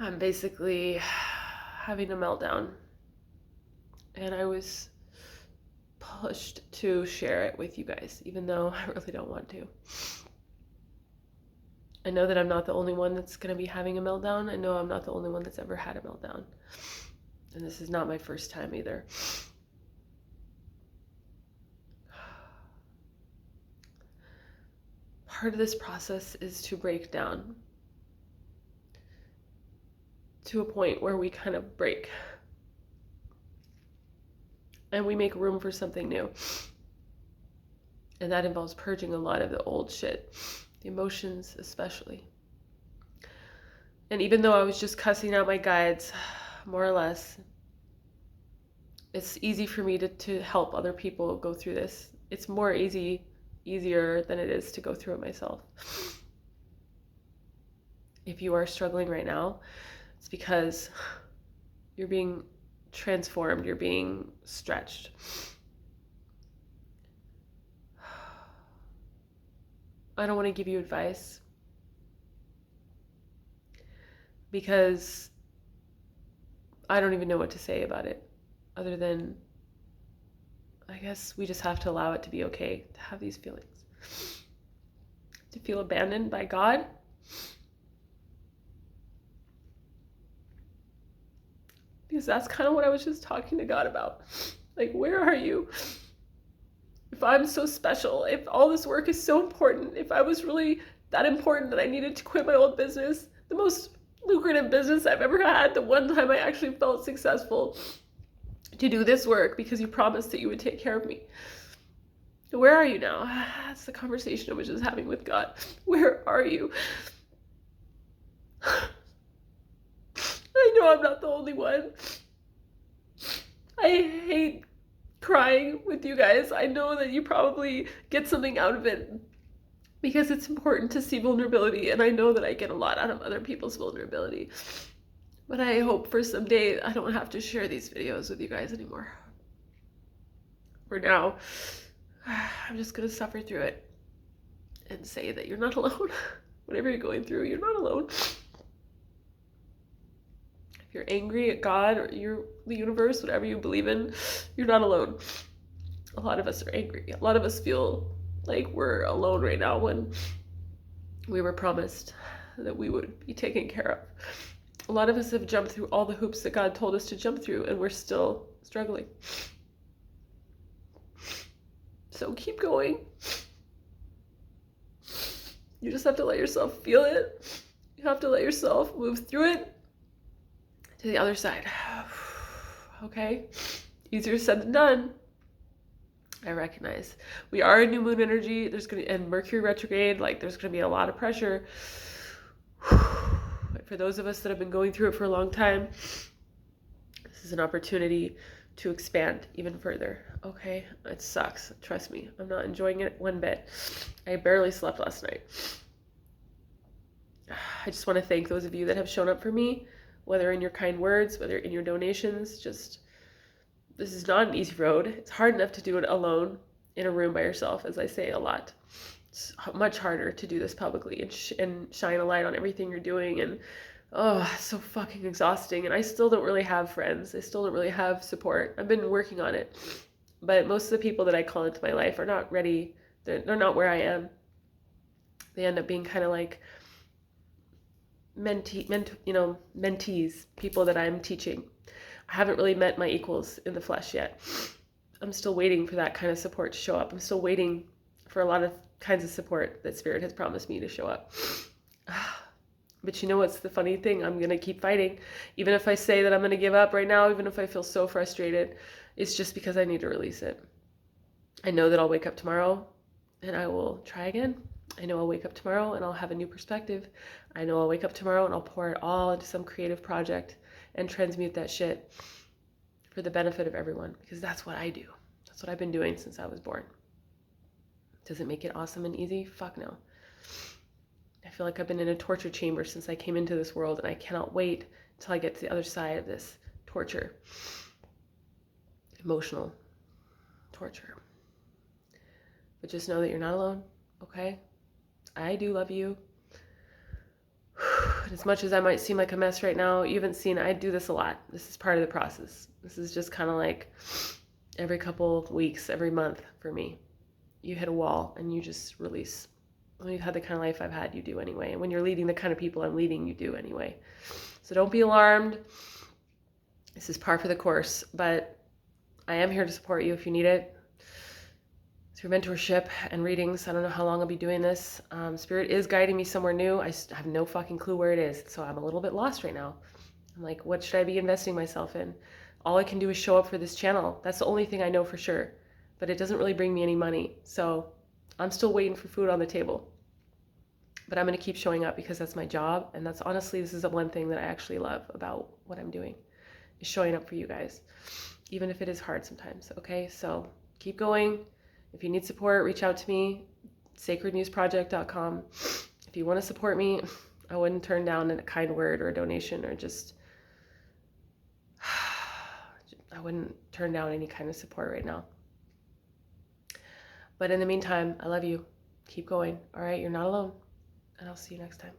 I'm basically having a meltdown, and I was pushed to share it with you guys, even though I really don't want to. I know that I'm not the only one that's going to be having a meltdown. I know I'm not the only one that's ever had a meltdown. And this is not my first time either. Part of this process is to break down to a point where we kind of break and we make room for something new. And that involves purging a lot of the old shit, the emotions especially. And even though I was just cussing out my guides, more or less, it's easy for me to help other people go through this. It's easier than it is to go through it myself. If you are struggling right now, it's because you're being transformed, you're being stretched. I don't want to give you advice because I don't even know what to say about it other than I guess we just have to allow it to be okay to have these feelings. To feel abandoned by God. Because that's kind of what I was just talking to God about. Like, where are you? If I'm so special, if all this work is so important, if I was really that important that I needed to quit my old business, the most lucrative business I've ever had, the one time I actually felt successful, to do this work because you promised that you would take care of me. Where are you now? That's the conversation I was just having with God. Where are you? I know I'm not the only one. I hate crying with you guys. I know that you probably get something out of it because it's important to see vulnerability, and I know that I get a lot out of other people's vulnerability. But I hope for someday I don't have to share these videos with you guys anymore. For now, I'm just gonna suffer through it and say that you're not alone. Whatever you're going through, you're not alone. If you're angry at God or the universe, whatever you believe in, you're not alone. A lot of us are angry. A lot of us feel like we're alone right now when we were promised that we would be taken care of. A lot of us have jumped through all the hoops that God told us to jump through, and we're still struggling. So keep going. You just have to let yourself feel it. You have to let yourself move through it to the other side. Okay? Easier said than done. I recognize. We are in new moon energy. And Mercury retrograde, there's gonna be a lot of pressure. For those of us that have been going through it for a long time, this is an opportunity to expand even further. Okay? It sucks. Trust me. I'm not enjoying it one bit. I barely slept last night. I just want to thank those of you that have shown up for me, whether in your kind words, whether in your donations. This is not an easy road. It's hard enough to do it alone in a room by yourself, as I say a lot. It's much harder to do this publicly and shine a light on everything you're doing. And it's so fucking exhausting. And I still don't really have friends. I still don't really have support. I've been working on it. But most of the people that I call into my life are not ready. They're not where I am. They end up being kind of like mentees, people that I'm teaching. I haven't really met my equals in the flesh yet. I'm still waiting for that kind of support to show up. I'm still waiting for a lot of kinds of support that Spirit has promised me to show up. But you know what's the funny thing? I'm going to keep fighting. Even if I say that I'm going to give up right now, even if I feel so frustrated, it's just because I need to release it. I know that I'll wake up tomorrow and I will try again. I know I'll wake up tomorrow and I'll have a new perspective. I know I'll wake up tomorrow and I'll pour it all into some creative project and transmute that shit for the benefit of everyone, because that's what I do. That's what I've been doing since I was born. Does it make it awesome and easy? Fuck no. I feel like I've been in a torture chamber since I came into this world, and I cannot wait until I get to the other side of this torture. Emotional torture. But just know that you're not alone, okay? I do love you. As much as I might seem like a mess right now, you haven't seen, I do this a lot. This is part of the process. This is just kind of like every couple weeks, every month for me. You hit a wall and you just release. When you've had the kind of life I've had, you do anyway. And when you're leading the kind of people I'm leading, you do anyway. So don't be alarmed. This is par for the course, but I am here to support you if you need it. Through mentorship and readings. I don't know how long I'll be doing this. Spirit is guiding me somewhere new. I have no fucking clue where it is. So I'm a little bit lost right now. I'm like, what should I be investing myself in? All I can do is show up for this channel. That's the only thing I know for sure. But it doesn't really bring me any money. So I'm still waiting for food on the table. But I'm going to keep showing up because that's my job. And that's honestly, this is the one thing that I actually love about what I'm doing, is showing up for you guys. Even if it is hard sometimes. Okay, so keep going. If you need support, reach out to me, sacredmusproject.com. If you want to support me, I wouldn't turn down a kind word or a donation or just, I wouldn't turn down any kind of support right now. But in the meantime, I love you. Keep going. All right, you're not alone. And I'll see you next time.